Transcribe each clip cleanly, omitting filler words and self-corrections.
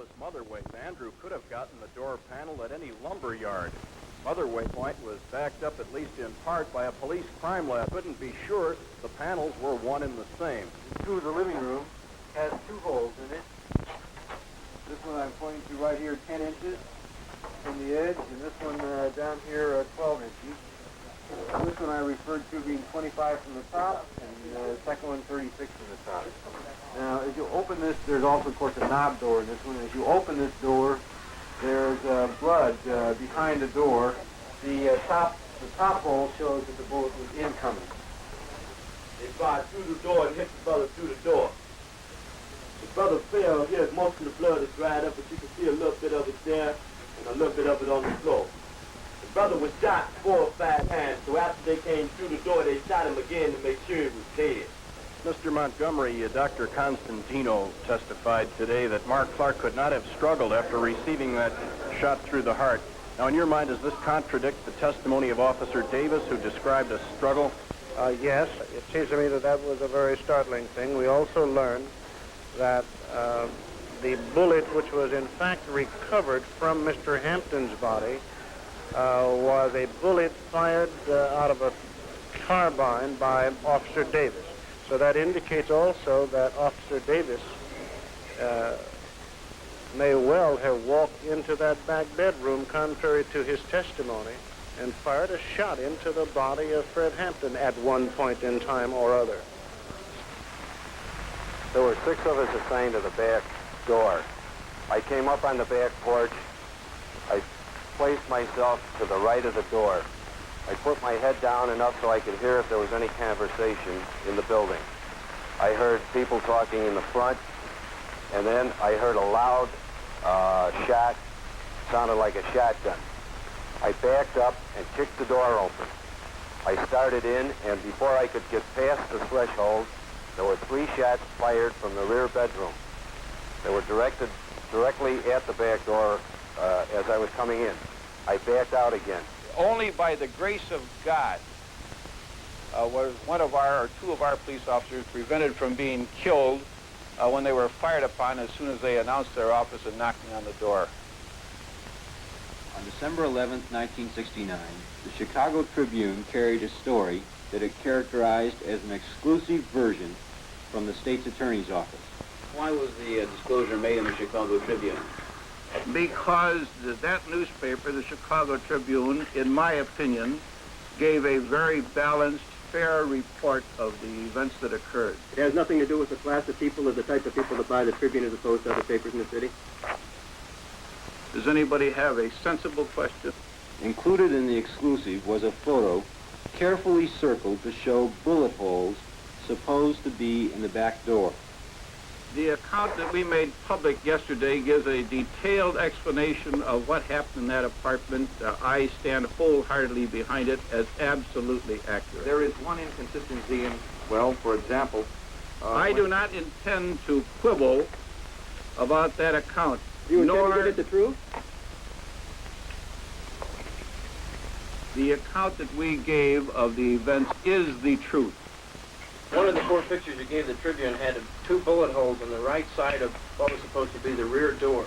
Minneapolis Motherway's Andrew could have gotten the door panel at any lumber yard. Motherway Point was backed up at least in part by a police crime lab. Couldn't be sure the panels were one and the same. The living room has two holes in it. This one I'm pointing to right here, 10 inches from the edge, and this one down here, 12 inches. This one I referred to being 25 from the top, and the second one 36 from the top. Now, as you open this, there's also, of course, a knob door in this one. As you open this door, there's blood behind the door. The top hole shows that the bullet was incoming. They fired through the door and hit the brother through the door. The brother fell here. Most of the blood is dried up, but you can see a little bit of it there and a little bit of it on the floor. The brother was shot 4 or 5 times, so after they came through the door, they shot him again to make sure he was dead. Mr. Montgomery, Dr. Constantino testified today that Mark Clark could not have struggled after receiving that shot through the heart. Now, in your mind, does this contradict the testimony of Officer Davis, who described a struggle? Yes, it seems to me that that was a very startling thing. We also learned that the bullet, which was in fact recovered from Mr. Hampton's body, was a bullet fired out of a carbine by Officer Davis. So that indicates also that Officer Davis may well have walked into that back bedroom, contrary to his testimony, and fired a shot into the body of Fred Hampton at one point in time or other. There were 6 of us assigned to the back door. I came up on the back porch. I placed myself to the right of the door. I put my head down enough so I could hear if there was any conversation in the building. I heard people talking in the front, and then I heard a loud shot, sounded like a shotgun. I backed up and kicked the door open. I started in, and before I could get past the threshold, there were 3 shots fired from the rear bedroom. They were directed directly at the back door as I was coming in. I backed out again. Only by the grace of God was one of our, or 2 of our police officers prevented from being killed when they were fired upon as soon as they announced their office and knocking on the door. On December 11th, 1969, the Chicago Tribune carried a story that it characterized as an exclusive version from the state's attorney's office. Why was the disclosure made in the Chicago Tribune? Because that newspaper, the Chicago Tribune, in my opinion, gave a very balanced, fair report of the events that occurred. It has nothing to do with the class of people or the type of people that buy the Tribune as opposed to other papers in the city? Does anybody have a sensible question? Included in the exclusive was a photo carefully circled to show bullet holes supposed to be in the back door. The account that we made public yesterday gives a detailed explanation of what happened in that apartment. I stand wholeheartedly behind it as absolutely accurate. There is one inconsistency in, well, for example... I do not intend to quibble about that account. Do you intend to get it the truth? The account that we gave of the events is the truth. One of the 4 pictures you gave the Tribune had 2 bullet holes on the right side of what was supposed to be the rear door.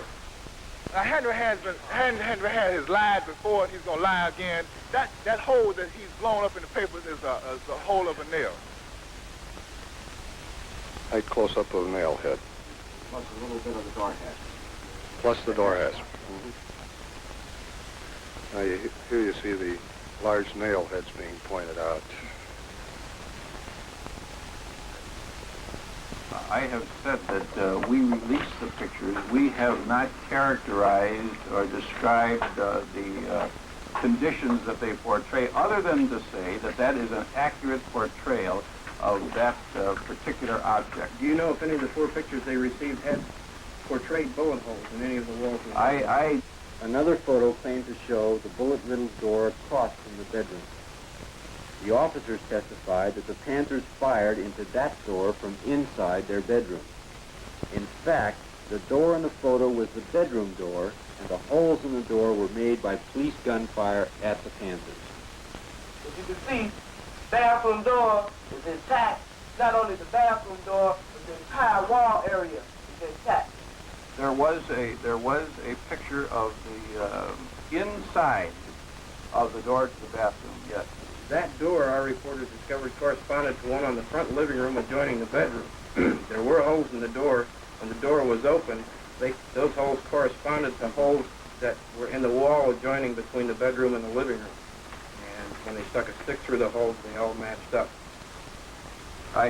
Henry had his lied before, and he's going to lie again. That hole that he's blown up in the papers is a hole of a nail. A close-up of a nail head. Plus a little bit of the door hatch. Plus the door hatch. Now here you see the large nail heads being pointed out. I have said that we released the pictures. We have not characterized or described the conditions that they portray, other than to say that that is an accurate portrayal of that particular object. Do you know if any of the 4 pictures they received had portrayed bullet holes in any of the walls? Another photo claimed to show the bullet-riddled door across from the bedroom. The officers testified that the Panthers fired into that door from inside their bedroom. In fact, the door in the photo was the bedroom door, and the holes in the door were made by police gunfire at the Panthers. As you can see, bathroom door is intact. Not only the bathroom door, but the entire wall area is intact. there was a picture of the inside of the door to the bathroom. Yes. That door, our reporters discovered, corresponded to one on the front living room adjoining the bedroom. There were holes in the door. When the door was open, those holes corresponded to holes that were in the wall adjoining between the bedroom and the living room. And when they stuck a stick through the holes, they all matched up. I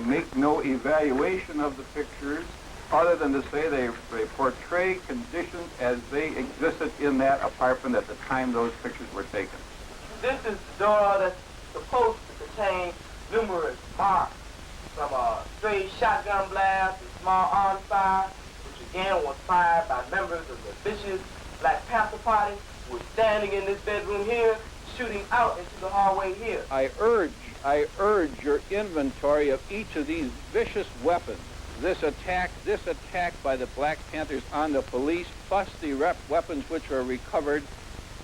make no evaluation of the pictures other than to say they portray conditions as they existed in that apartment at the time those pictures were taken. This is the door that's supposed to contain numerous marks, from a stray shotgun blast to small arms fire, which again was fired by members of the vicious Black Panther Party, who were standing in this bedroom here, shooting out into the hallway here. I urge your inventory of each of these vicious weapons. This attack by the Black Panthers on the police, plus the weapons which were recovered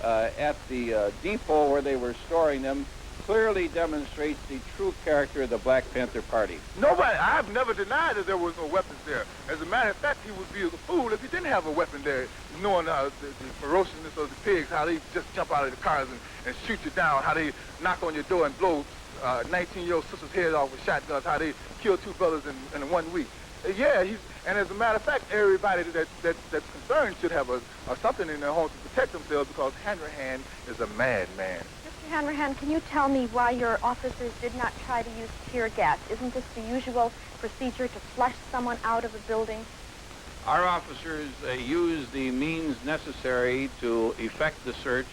at the depot where they were storing them, clearly demonstrates the true character of the Black Panther Party. I've never denied that there was no weapons there. As a matter of fact, he would be a fool if he didn't have a weapon there, knowing the ferociousness of the pigs, how they just jump out of the cars and shoot you down, how they knock on your door and blow 19-year-old sister's head off with shotguns, how they kill 2 brothers in 1 week. Yeah, and as a matter of fact, everybody that's concerned should have something in their home to protect themselves, because Hanrahan is a madman. Mr. Hanrahan, can you tell me why your officers did not try to use tear gas? Isn't this the usual procedure to flush someone out of a building? Our officers used the means necessary to effect the search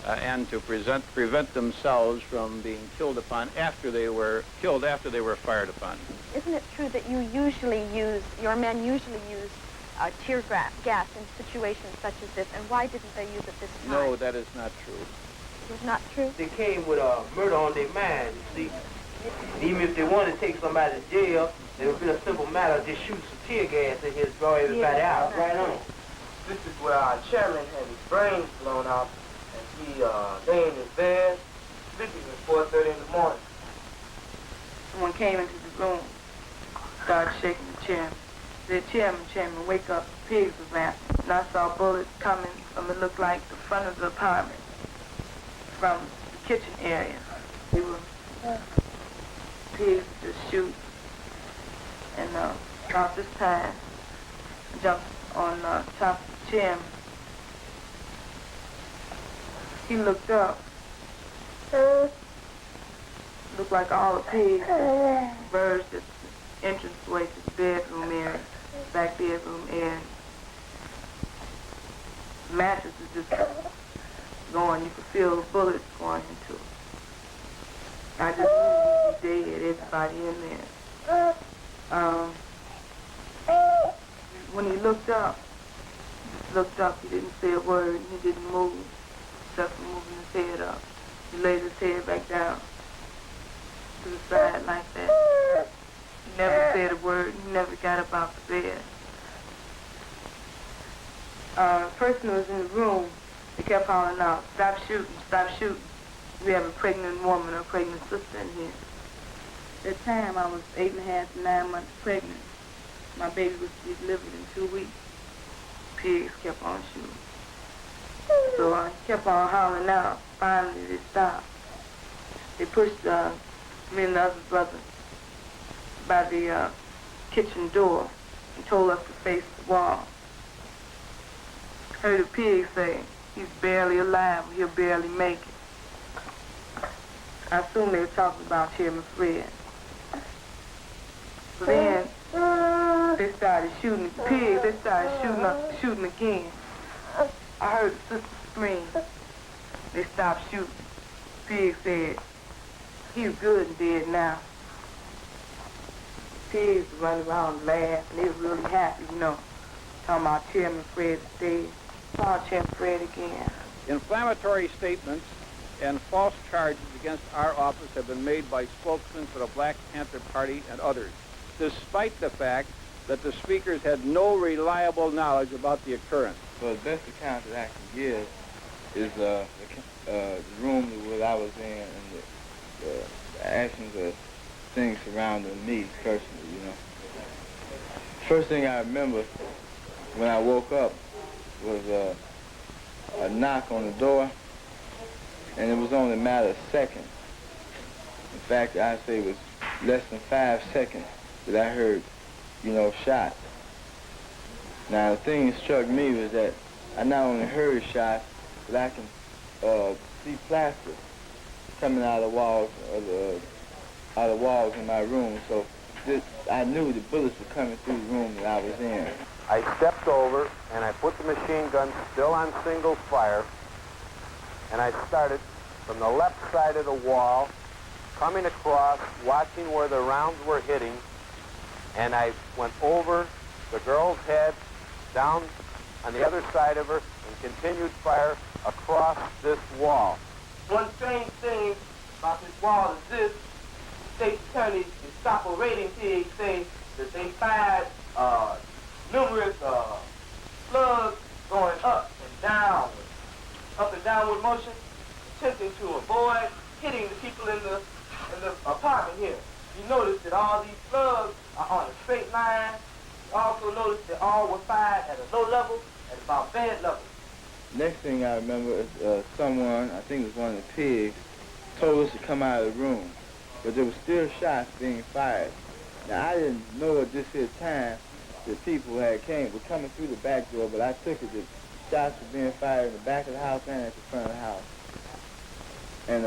and to prevent themselves from being killed upon after they were fired upon. Isn't it true that your men usually use tear gas in situations such as this, and why didn't they use it this time? No, that is not true. It's not true? They came with murder on their mind, you see. And even if they wanted to take somebody to jail, it would be a simple matter of just shoot some tear gas in here to draw everybody out right on. This is where our chairman had his brains blown out, and he lay in his bed, sleeping at 4:30 in the morning. Someone came into the room, started shaking the chairman. Said, Chairman, wake up, the pigs are back. And I saw bullets coming from, it looked like, the front of the apartment, from the kitchen area. They were pigs just shoot. And about this time, I jumped on top of the chairman. He looked up. Looked like all the pigs converged at the entranceway to the bedroom area, back bedroom area. The mattress is just going. You could feel the bullets going into it. I just knew he'd be dead, everybody in there. When he looked up, he didn't say a word, and he didn't move, except for moving his head up. He laid his head back down to the side like that. He never said a word, he never got up out the bed. The person who was in the room, they kept hollering out, stop shooting, stop shooting. We have a pregnant woman or a pregnant sister in here. At that time, I was 8.5 to 9 months pregnant. My baby was to be delivered in 2 weeks. Pigs kept on shooting. So I kept on hollering out. Finally, they stopped. They pushed me and the other brother by the kitchen door and told us to face the wall. Heard a pig say, he's barely alive, he'll barely make it. I assume they were talking about Chairman Fred. So then, they started shooting the pigs, they started shooting again. I heard the sister scream. They stopped shooting. Pig said, he's good and dead now. Pigs were running around and laughing. They were really happy, you know. Talking about Chairman Fred is dead. Saw Chairman Fred again. Inflammatory statements and false charges against our office have been made by spokesmen for the Black Panther Party and others, despite the fact that the speakers had no reliable knowledge about the occurrence. So the best account that I can give is the room that I was in and the actions of things surrounding me personally, you know. First thing I remember when I woke up was a knock on the door, and it was only a matter of seconds. In fact, I'd say it was less than 5 seconds that I heard, shots. Now, the thing that struck me was that I not only heard shots, but I can see plaster coming out of the walls in my room. So I knew the bullets were coming through the room that I was in. I stepped over and I put the machine gun still on single fire, and I started from the left side of the wall, coming across, watching where the rounds were hitting, and I went over the girl's head, down on the other side of her, and continued fire across this wall. One strange thing about this wall is this: state attorneys, Gestapo rating pigs say that they fired numerous slugs going up and downward motion, attempting to avoid hitting the people in the apartment here. You notice that all these slugs are on a straight line. You also notice that all were fired at a low level, at about bed level. Next thing I remember is someone, I think it was one of the pigs, told us to come out of the room. But there were still shots being fired. Now, I didn't know at this here time that people were coming through the back door, but I took it that shots were being fired in the back of the house and at the front of the house. And,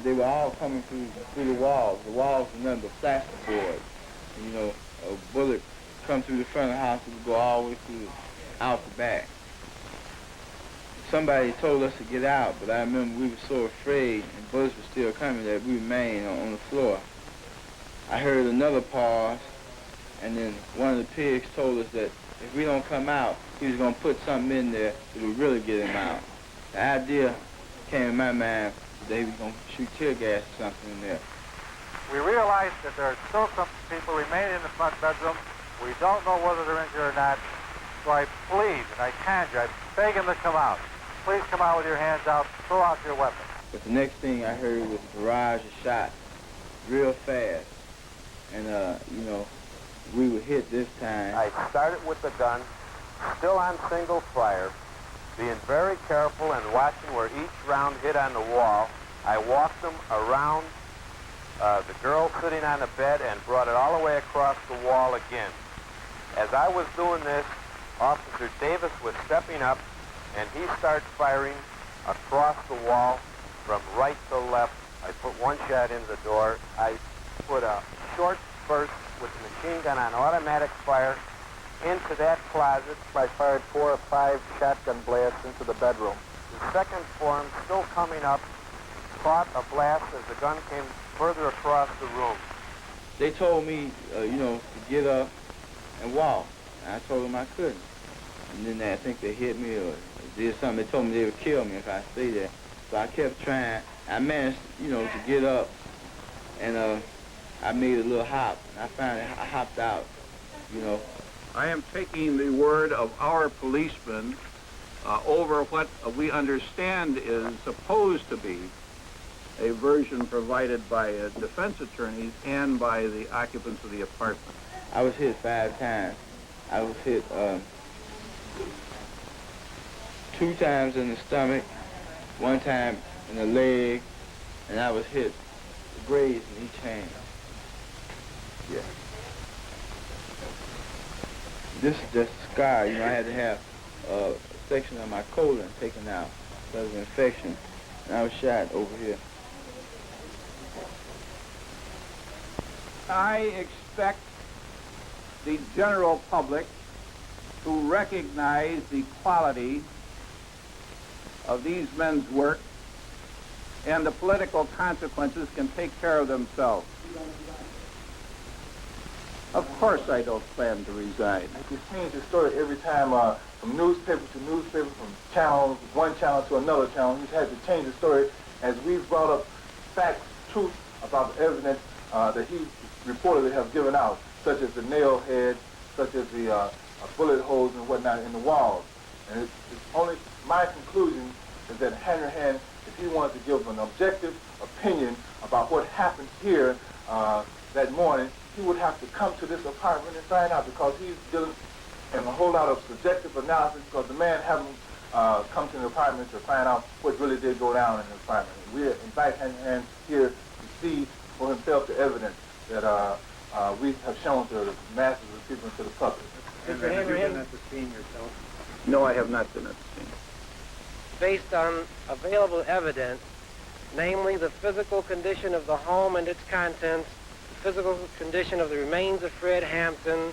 they were all coming through the walls. The walls were nothing but plasterboard. And, a bullet come through the front of the house, it would go all the way out the back. Somebody told us to get out, but I remember we were so afraid and bullets were still coming that we remained on the floor. I heard another pause, and then one of the pigs told us that if we don't come out, he was going to put something in there that would really get him out. The idea came in my mind that he was going to shoot tear gas or something in there. We realize that there are still some people remaining in the front bedroom. We don't know whether they're injured or not, so I plead and I conjure, I beg them to come out. Please come out with your hands out, throw out your weapons. But the next thing I heard was a barrage of shots, real fast. And, we were hit this time. I started with the gun, still on single fire, being very careful and watching where each round hit on the wall. I walked them around the girl sitting on the bed and brought it all the way across the wall again. As I was doing this, Officer Davis was stepping up, and he started firing across the wall from right to left. I put one shot in the door. I put a short burst with the machine gun on automatic fire into that closet. I fired 4 or 5 shotgun blasts into the bedroom. The second form, still coming up, caught a blast as the gun came further across the room. They told me, to get up and walk. And I told them I couldn't. And then I think they hit me or did something. They told me they would kill me if I stayed there. So I kept trying. I managed, to get up, and I made a little hop. And I finally hopped out, I am taking the word of our policemen over what we understand is supposed to be a version provided by defense attorneys and by the occupants of the apartment. I was hit 5 times. I was hit 2 times in the stomach, 1 time in the leg, and I was hit grazed in each hand. Yeah. This is just a scar. I had to have a section of my colon taken out because of infection, and I was shot over here. I expect the general public to recognize the quality of these men's work, and the political consequences can take care of themselves. Of course I don't plan to resign. You change the story every time from newspaper to newspaper, from one channel to another channel. He's had to change the story as we've brought up facts, truth about the evidence that he reportedly have given out, such as the nail head, such as the bullet holes and whatnot in the walls. And it's only my conclusion is that Hanrahan, if he wanted to give an objective opinion about what happened here that morning, he would have to come to this apartment and find out, because he's dealing in a whole lot of subjective analysis, because the man haven't come to the apartment to find out what really did go down in the apartment. We invite him here to see for himself the evidence that we have shown to the masses of people and to the public. Have you been at the scene yourself? No, I have not been at the scene. Based on available evidence, namely the physical condition of the home and its contents, the physical condition of the remains of Fred Hampton,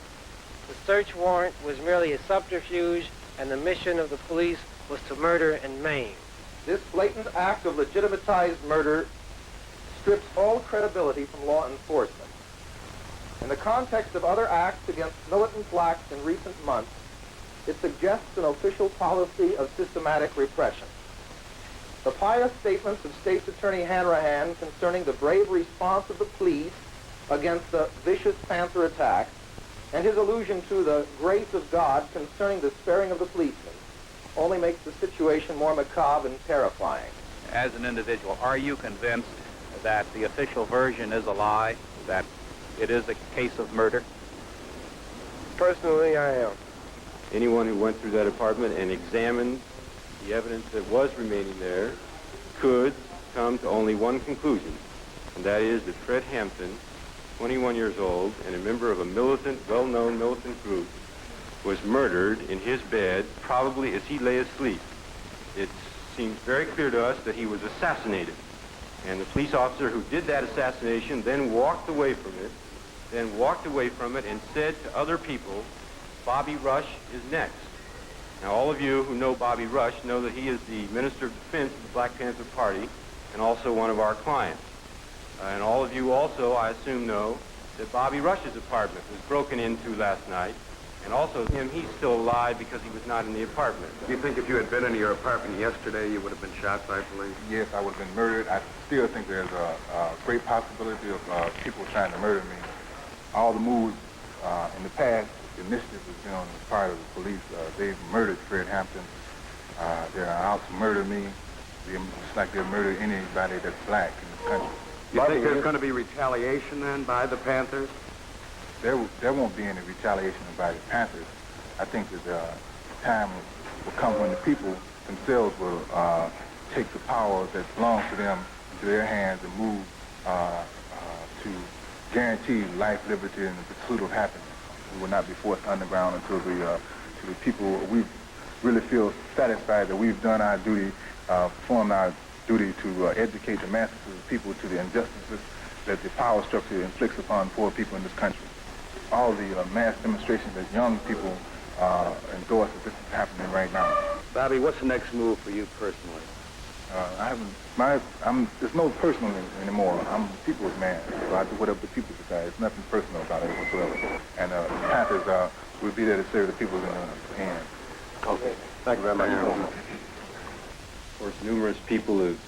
the search warrant was merely a subterfuge, and the mission of the police was to murder and maim. This blatant act of legitimatized murder strips all credibility from law enforcement. In the context of other acts against militant blacks in recent months, it suggests an official policy of systematic repression. The pious statements of State's Attorney Hanrahan concerning the brave response of the police against the vicious Panther attack, and his allusion to the grace of God concerning the sparing of the policemen, only makes the situation more macabre and terrifying. As an individual, are you convinced that the official version is a lie, that it is a case of murder? Personally, I am. Anyone who went through that apartment and examined the evidence that was remaining there could come to only one conclusion, and that is that Fred Hampton, 21 years old and a member of a militant, well-known militant group, was murdered in his bed, probably as he lay asleep. It seems very clear to us that he was assassinated. And the police officer who did that assassination then walked away from it, and said to other people, Bobby Rush is next. Now, all of you who know Bobby Rush know that he is the Minister of Defense of the Black Panther Party and also one of our clients. And all of you also, I assume, know that Bobby Rush's apartment was broken into last night, and also he's still alive because he was not in the apartment. Do you think if you had been in your apartment yesterday, you would have been shot by police? Yes, I would have been murdered. I still think there's a great possibility of people trying to murder me. All the moves in the past, the initiative has been on the part of the police. They've murdered Fred Hampton. They're out to murder me. It's like they'll murder anybody that's black in this country. You think there's going to be retaliation then by the Panthers? There won't be any retaliation by the Panthers. I think that the time will come when the people themselves will take the power that belongs to them into their hands and move to guarantee life, liberty, and the pursuit of happiness. We will not be forced underground until the people, we really feel satisfied that we've done our duty, performed our duty to educate the masses of the people to the injustices that the power structure inflicts upon poor people in this country. All the mass demonstrations that young people endorse that this is happening right now. Bobby, what's the next move for you personally? There's no personal anymore. I'm a people's man, so I do whatever the people decide. There's nothing personal about it whatsoever. And the Panthers will be there to serve the people in the end. Okay. Thank you very much. Of course, numerous people have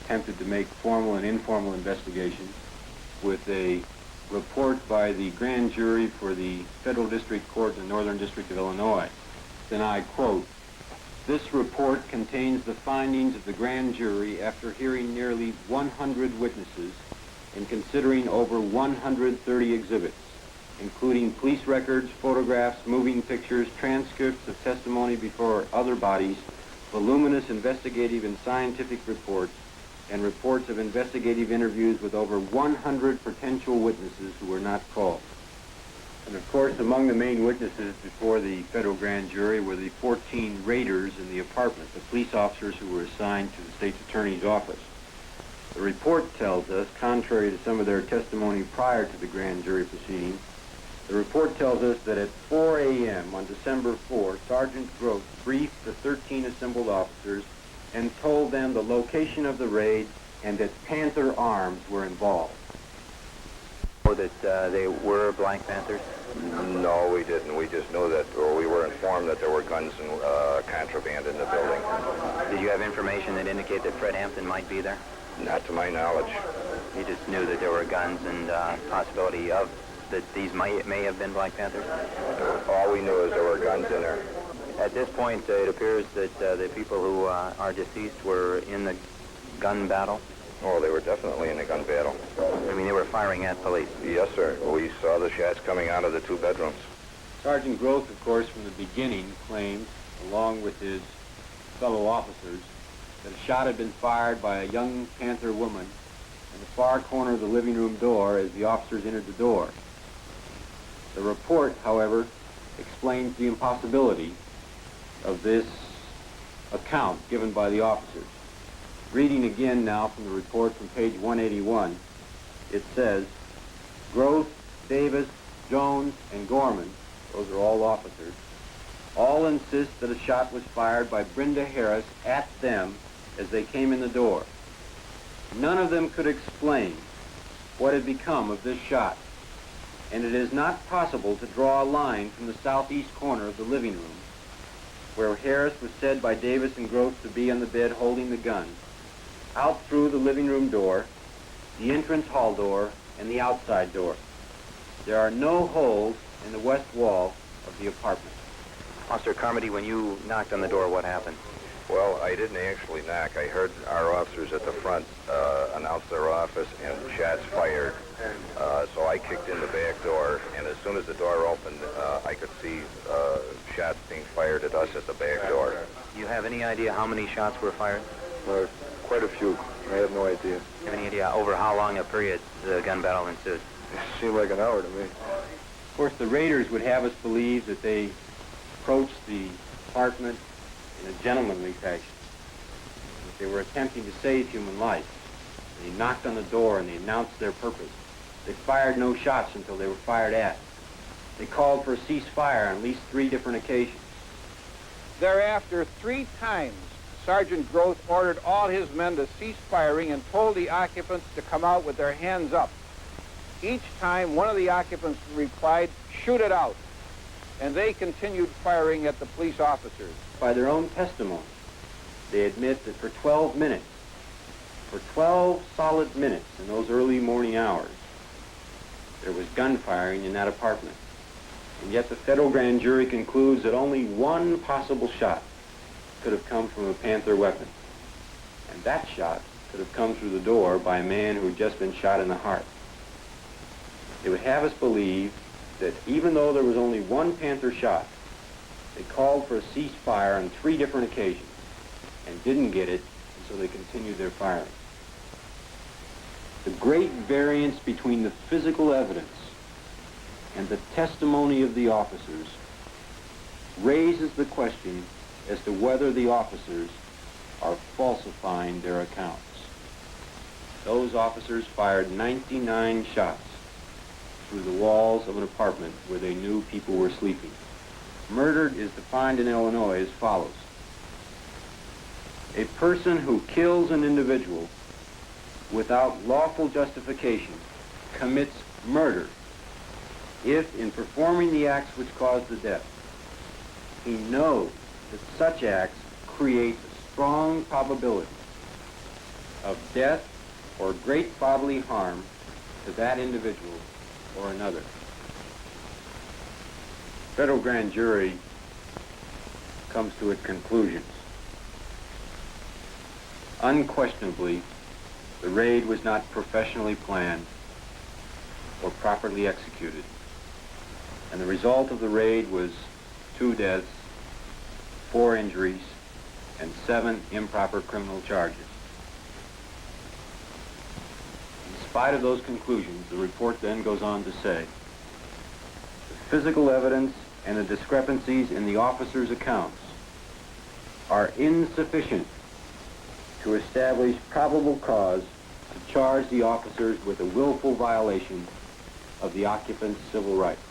attempted to make formal and informal investigations with a report by the grand jury for the Federal District Court in the Northern District of Illinois. Then I quote, "This report contains the findings of the grand jury after hearing nearly 100 witnesses and considering over 130 exhibits, including police records, photographs, moving pictures, transcripts of testimony before other bodies, voluminous investigative and scientific reports, and reports of investigative interviews with over 100 potential witnesses who were not called." And of course, among the main witnesses before the federal grand jury were the 14 raiders in the apartment, the police officers who were assigned to the state's attorney's office. The report tells us, contrary to some of their testimony prior to the grand jury proceedings, the report tells us that at 4 a.m. on December 4, Sergeant Gross briefed the 13 assembled officers and told them the location of the raid and that Panther arms were involved. Know that they were Black Panthers? No, we didn't. We just knew that, or we were informed that there were guns and contraband in the building. Did you have information that indicated that Fred Hampton might be there? Not to my knowledge. You just knew that there were guns and possibility of that these may have been Black Panthers? All we knew is there were guns in there. At this point, it appears that the people who are deceased were in the gun battle. Oh, they were definitely in a gun battle. I mean, they were firing at police. Yes, sir. We saw the shots coming out of the two bedrooms. Sergeant Groth, of course, from the beginning claimed, along with his fellow officers, that a shot had been fired by a young Panther woman in the far corner of the living room door as the officers entered the door. The report, however, explains the impossibility of this account given by the officers. Reading again now from the report from page 181, it says, Groth, Davis, Jones, and Gorman, those are all officers, all insist that a shot was fired by Brenda Harris at them as they came in the door. None of them could explain what had become of this shot, and it is not possible to draw a line from the southeast corner of the living room, where Harris was said by Davis and Groth to be on the bed holding the gun, out through the living room door, the entrance hall door, and the outside door. There are no holes in the west wall of the apartment. Officer Carmody, when you knocked on the door, what happened? Well, I didn't actually knock. I heard our officers at the front announce their office and shots fired. So I kicked in the back door, and as soon as the door opened, I could see shots being fired at us at the back door. Do you have any idea how many shots were fired? Quite a few. I have no idea. Do you have any idea over how long a period the gun battle ensued? It seemed like an hour to me. Of course, the raiders would have us believe that they approached the apartment in a gentlemanly fashion, that they were attempting to save human life. They knocked on the door and they announced their purpose. They fired no shots until they were fired at. They called for a ceasefire on at least 3 different occasions. Thereafter, 3 times, Sergeant Groth ordered all his men to cease firing and told the occupants to come out with their hands up. Each time, one of the occupants replied, "Shoot it out." And they continued firing at the police officers. By their own testimony, they admit that for 12 minutes, for 12 solid minutes in those early morning hours, there was gunfiring in that apartment. And yet the federal grand jury concludes that only one possible shot could have come from a Panther weapon. And that shot could have come through the door by a man who had just been shot in the heart. They would have us believe that even though there was only one Panther shot, they called for a ceasefire on 3 different occasions and didn't get it, and so they continued their firing. The great variance between the physical evidence and the testimony of the officers raises the question as to whether the officers are falsifying their accounts. Those officers fired 99 shots through the walls of an apartment where they knew people were sleeping. Murder is defined in Illinois as follows. A person who kills an individual without lawful justification commits murder if, in performing the acts which caused the death, he knows that such acts create a strong probability of death or great bodily harm to that individual or another. Federal grand jury comes to its conclusions. Unquestionably, the raid was not professionally planned or properly executed, and the result of the raid was 2 deaths, 4 injuries, and 7 improper criminal charges. In spite of those conclusions, the report then goes on to say, the physical evidence and the discrepancies in the officers' accounts are insufficient to establish probable cause to charge the officers with a willful violation of the occupant's civil rights.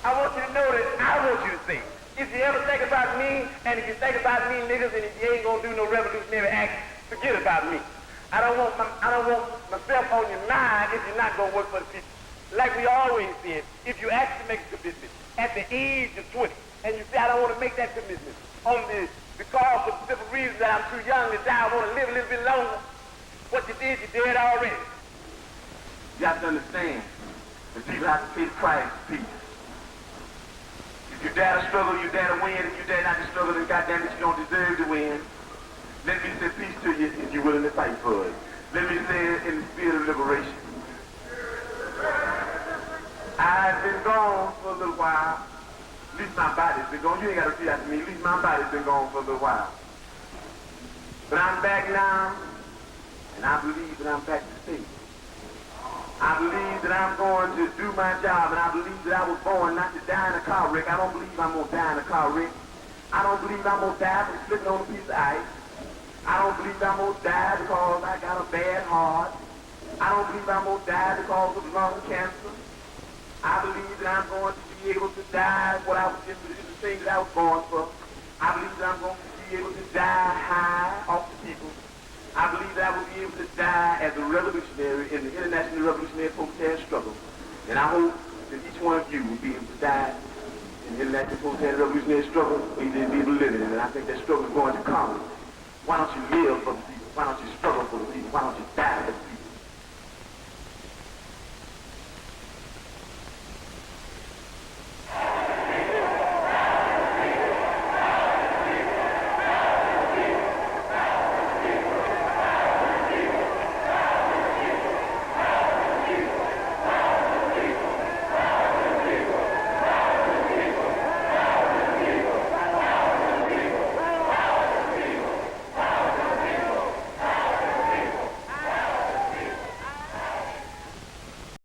I want you to know that I want you to think. If you ever think about me, and if you think about me, niggas, and if you ain't gonna do no revolutionary act, forget about me. I don't want myself on your mind if you're not gonna work for the people. Like we always said, if you actually make a commitment at the age of 20, and you say, I don't want to make that commitment because of simple reasons that I'm too young to die, I want to live a little bit longer, what you did, you did already. You have to understand that people have to pay the price for peace. If you dare to struggle, you dare to win. If you dare not to struggle, then goddamn it, you don't deserve to win. Let me say peace to you if you're willing to fight for it. Let me say it in the spirit of liberation. I've been gone for a little while. At least my body's been gone. You ain't got to see that to me. At least my body's been gone for a little while. But I'm back now, and I believe that I'm back to stay. I believe that I'm going to do my job, and I believe that I was born not to die in a car wreck. I don't believe I'm going to die in a car wreck. I don't believe I'm going to die from slipping on a piece of ice. I don't believe I'm going to die because I got a bad heart. I don't believe I'm going to die because of lung cancer. I believe that I'm going to be able to die what I was just the thing that I was born for. I believe that I'm going to be able to die high off the people. I believe that I will be able to die as a revolutionary in the international revolutionary protest struggle. And I hope that each one of you will be able to die in the international protest revolutionary struggle, or you didn't be able to live in it. And I think that struggle is going to come. Why don't you live for the people? Why don't you struggle for the people? Why don't you die for the people?